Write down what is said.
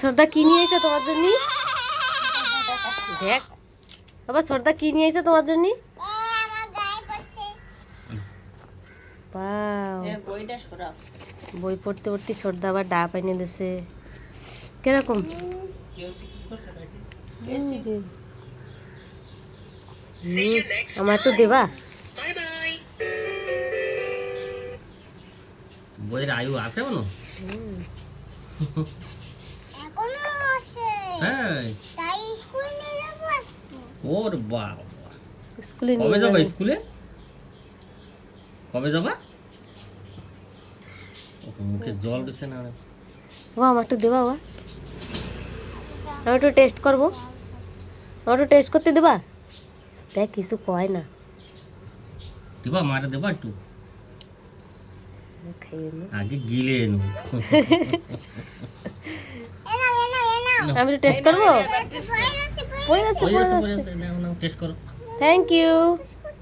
সর্দা কি নিয়ে এসে তোমার জন্য? দেখ বাবা, সর্দা কি নিয়ে এসে তোমার জন্য? বই পড়তে পড়তে সর্দা আবার ডাব এনে দিছে। কিরকম? আমার তো দেবা। বইয়ের আয়ু আছে বলো? ওর বাবা, স্কুলে কবে যাবা? স্কুলে কবে যাবা? মুখে জল দিছে না। বাবা আমার একটু দেবা বাবা, আমি একটু টেস্ট করবো। আমার একটু টেস্ট করতে দেবা? দেখ কিছু কয় না। দিবা মারে, দেবা একটু খাইয়ে নে। আগে গিলে এনো। আমি একটু টেস্ট করবো। পড়ে যাচ্ছে, পড়ে যাচ্ছে। টেস্ট করো। Thank you.